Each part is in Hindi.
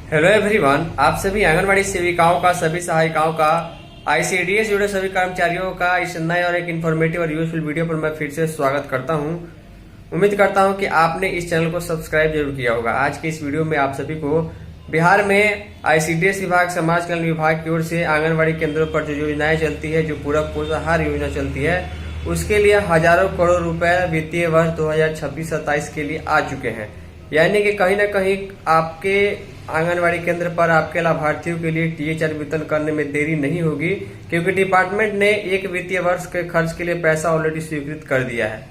हेलो एवरीवन, आप सभी आंगनबाड़ी सेविकाओं का, सभी सहायिकाओं का, आईसीडीएस जुड़े सभी कर्मचारियों का इस नए और एक इन्फॉर्मेटिव और यूजफुल वीडियो पर मैं फिर से स्वागत करता हूं। उम्मीद करता हूं कि आपने इस चैनल को सब्सक्राइब जरूर किया होगा। आज के इस वीडियो में आप सभी को बिहार में आईसीडीएस विभाग, समाज कल्याण विभाग की ओर से आंगनबाड़ी केंद्रों पर जो योजनाएं चलती है, जो पूरक पोषाहार योजना चलती है, उसके लिए हजारों करोड़ रुपए वित्तीय वर्ष 2026-27 के लिए आ चुके हैं। यानी कि कहीं ना कहीं आपके आंगनबाड़ी केंद्र पर आपके लाभार्थियों के लिए टीएचआर वितरण करने में देरी नहीं होगी, क्योंकि डिपार्टमेंट ने एक वित्तीय वर्ष के खर्च के लिए पैसा ऑलरेडी स्वीकृत कर दिया है।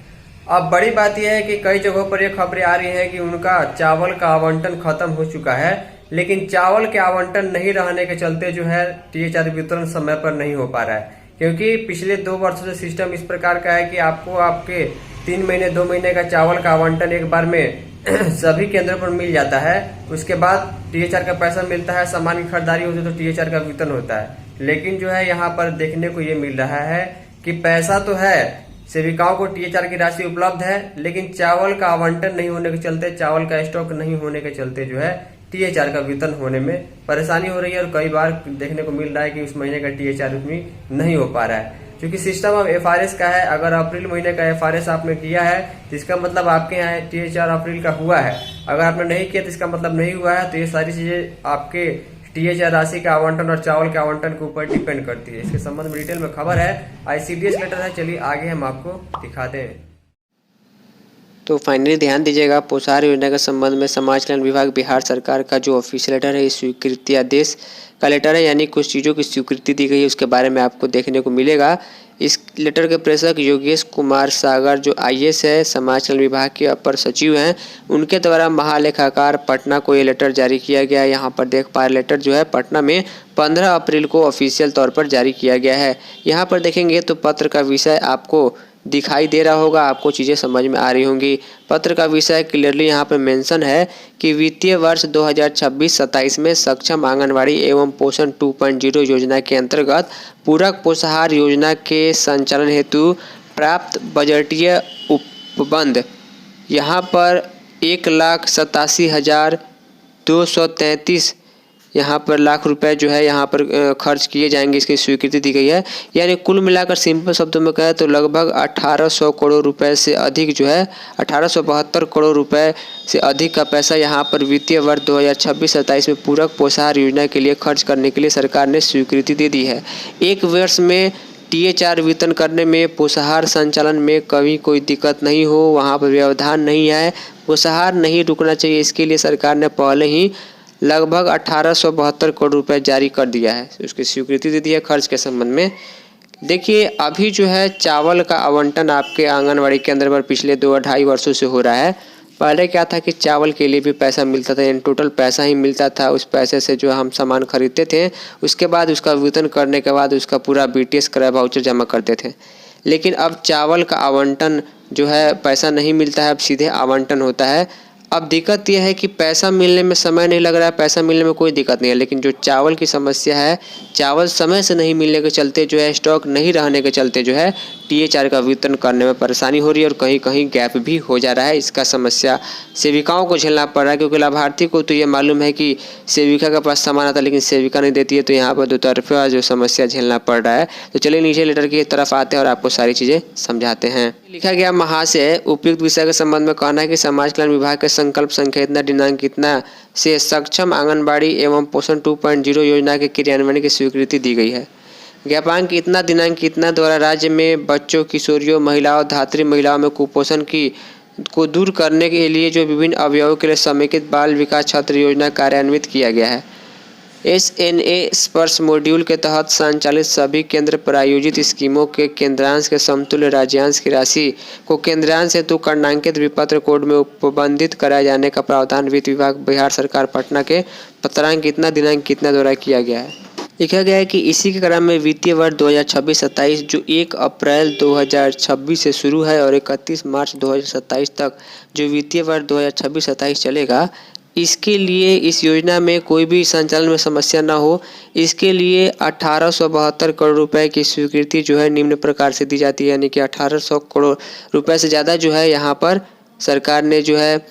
अब बड़ी बात यह है कि कई जगहों पर यह खबरें आ रही है कि उनका चावल का आवंटन खत्म हो चुका है, लेकिन चावल के आवंटन नहीं रहने के चलते जो है टीएचआर वितरण समय पर नहीं हो पा रहा है। क्योंकि पिछले 2 वर्षों से सिस्टम इस प्रकार का है कि आपको आपके 3 महीने 2 महीने का चावल का आवंटन एक बार में सभी केंद्रों पर मिल जाता है। उसके बाद टीएचआर का पैसा मिलता है, सामान की खरीदारी होती है तो टीएचआर का वितरण होता है। लेकिन जो है यहाँ पर देखने को ये मिल रहा है कि पैसा तो है, सेविकाओं को टीएचआर की राशि उपलब्ध है, लेकिन चावल का आवंटन नहीं होने के चलते, चावल का स्टॉक नहीं होने के चलते जो है टीएचआर का वितरण होने में परेशानी हो रही है। और कई बार देखने को मिल रहा है कि उस महीने का टीएचआर उसमें नहीं हो पा रहा है, क्योंकि सिस्टम अब एफआरएस का है। अगर अप्रैल महीने का एफआरएस आपने किया है तो इसका मतलब आपके यहाँ टीएचआर अप्रैल का हुआ है। अगर आपने नहीं किया तो इसका मतलब नहीं हुआ है। तो ये सारी चीजें आपके टीएचआर राशि का आवंटन और चावल के आवंटन के ऊपर डिपेंड करती है। इसके संबंध में डिटेल में खबर है, आईसीडीएस लेटर है। चलिए आगे हम आपको दिखाते हैं। तो फाइनली ध्यान दीजिएगा, पोषाहार योजना के संबंध में समाज कल्याण विभाग बिहार सरकार का जो ऑफिशियल लेटर है, स्वीकृति आदेश का लेटर है, यानी कुछ चीज़ों की स्वीकृति दी गई है, उसके बारे में आपको देखने को मिलेगा। इस लेटर के प्रेषक योगेश कुमार सागर जो आईएएस है, समाज कल्याण विभाग के अपर सचिव हैं, उनके द्वारा महालेखाकार पटना को ये लेटर जारी किया गया है। यहाँ पर देख पा रहे लेटर जो है पटना में 15 अप्रैल को ऑफिशियल तौर पर जारी किया गया है। यहाँ पर देखेंगे तो पत्र का विषय आपको दिखाई दे रहा होगा, आपको चीज़ें समझ में आ रही होंगी। पत्र का विषय क्लियरली यहाँ पर मेंशन है कि वित्तीय वर्ष 2026-27 में सक्षम आंगनवाड़ी एवं पोषण 2.0 योजना के अंतर्गत पूरक पोषाहार योजना के संचालन हेतु प्राप्त बजटीय उपबंध यहाँ पर 1,87,233 यहाँ पर लाख रुपए जो है यहाँ पर खर्च किए जाएंगे, इसकी स्वीकृति दी गई है। यानी कुल मिलाकर सिंपल शब्दों में कहें तो लगभग 1800 करोड़ रुपए से अधिक जो है 1872 करोड़ रुपए से अधिक का पैसा यहाँ पर वित्तीय वर्ष 2026-27 में पूरक पोषाहार योजना के लिए खर्च करने के लिए सरकार ने स्वीकृति दे दी है। एक वर्ष में टीएचआर वितरण करने में, पोषाहार संचालन में कभी कोई दिक्कत नहीं हो, वहाँ पर व्यवधान नहीं आए, पोषाहार नहीं रुकना चाहिए, इसके लिए सरकार ने पहले ही लगभग 1872 करोड़ रुपए जारी कर दिया है, उसकी स्वीकृति दे दी है खर्च के संबंध में। देखिए अभी जो है चावल का आवंटन आपके आंगनवाड़ी केंद्र पर पिछले 2-2.5 वर्षों से हो रहा है। पहले क्या था कि चावल के लिए भी पैसा मिलता था, इन टोटल पैसा ही मिलता था, उस पैसे से जो हम सामान खरीदते थे, उसके बाद उसका वितरण करने के बाद उसका पूरा बीटीएस क्रय वाउचर जमा करते थे। लेकिन अब चावल का आवंटन जो है पैसा नहीं मिलता है, अब सीधे आवंटन होता है। अब दिक्कत यह है कि पैसा मिलने में समय नहीं लग रहा है, पैसा मिलने में कोई दिक्कत नहीं है, लेकिन जो चावल की समस्या है, चावल समय से नहीं मिलने के चलते जो है, स्टॉक नहीं रहने के चलते जो है टीएचआर का वितरण करने में परेशानी हो रही है और कहीं कहीं गैप भी हो जा रहा है। इसका समस्या सेविकाओं को झेलना पड़ रहा है, क्योंकि लाभार्थी को तो ये मालूम है कि सेविका के पास सामान आता है, लेकिन सेविका नहीं देती है, तो यहाँ पर दो तरफा जो समस्या झेलना पड़ रहा है। तो चलिए नीचे लेटर की तरफ आते हैं और आपको सारी चीज़ें समझाते हैं। लिखा गया महाशय, उपयुक्त विषय के संबंध में कहना है कि समाज कल्याण विभाग के संकल्प संख्या इतना दिनांक इतना से सक्षम आंगनबाड़ी एवं पोषण 2.0 योजना के क्रियान्वयन की स्वीकृति दी गई है। ज्ञापांक इतना दिनांक इतना द्वारा राज्य में बच्चों, किशोरियों, महिलाओं, धात्री महिलाओं में कुपोषण को दूर करने के लिए जो विभिन्न अवयवों के लिए समेकित बाल विकास छात्र योजना कार्यान्वित किया गया है। एसएनए स्पर्श मॉड्यूल के तहत संचालित सभी केंद्र प्रायोजित स्कीमों के केंद्रांश के समतुल्य राज्यांश की राशि को केंद्रांश हेतु कर्णांकित विपत्र कोड में उपबंधित कराए जाने का प्रावधान वित्त विभाग बिहार सरकार पटना के पत्रांक इतना दिनांक कितना द्वारा किया गया है। लिखा गया है कि इसी के क्रम में वित्तीय वर्ष 2026-27 जो 1 अप्रैल 2026 से शुरू है और 31 मार्च 2027 तक जो वित्तीय वर्ष 2026-27 चलेगा, इसके लिए इस योजना में कोई भी संचालन में समस्या ना हो, इसके लिए 1872 करोड़ रुपए की स्वीकृति जो है निम्न प्रकार से दी जाती है। यानी कि 1800 करोड़ रुपए से ज़्यादा जो है यहाँ पर सरकार ने जो है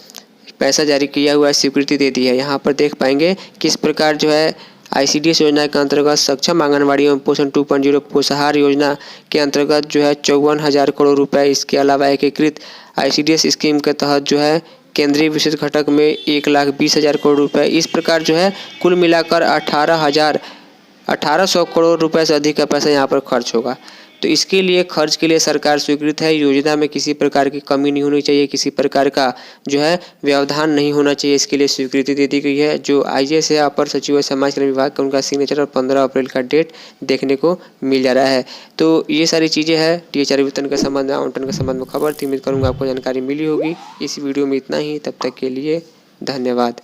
पैसा जारी किया हुआ है, स्वीकृति दे दी है। यहाँ पर देख पाएंगे किस प्रकार जो है ICDS योजना के अंतर्गत सक्षम आंगनबाड़ी एवं पोषण 2.0 पोषाहार योजना के अंतर्गत जो है 54,000 करोड़ रुपए, इसके अलावा एकीकृत ICDS स्कीम के तहत जो है केंद्रीय विशेष घटक में 1,20,000 करोड़ रुपए, इस प्रकार जो है कुल मिलाकर 18,000 करोड़ रुपए से अधिक का पैसा यहाँ पर खर्च होगा। तो इसके लिए खर्च के लिए सरकार स्वीकृत है। योजना में किसी प्रकार की कमी नहीं होनी चाहिए, किसी प्रकार का जो है व्यवधान नहीं होना चाहिए, इसके लिए स्वीकृति दे दी गई है। जो IGS है अपर सचिव समाज कल्याण विभाग का, उनका सिग्नेचर और 15 अप्रैल का डेट देखने को मिल जा रहा है। तो ये सारी चीज़ें हैं THR वेतन के संबंध में, आवंटन के संबंध में खबर थी। उम्मीद करूँगा आपको जानकारी मिली होगी। इस वीडियो में इतना ही, तब तक के लिए धन्यवाद।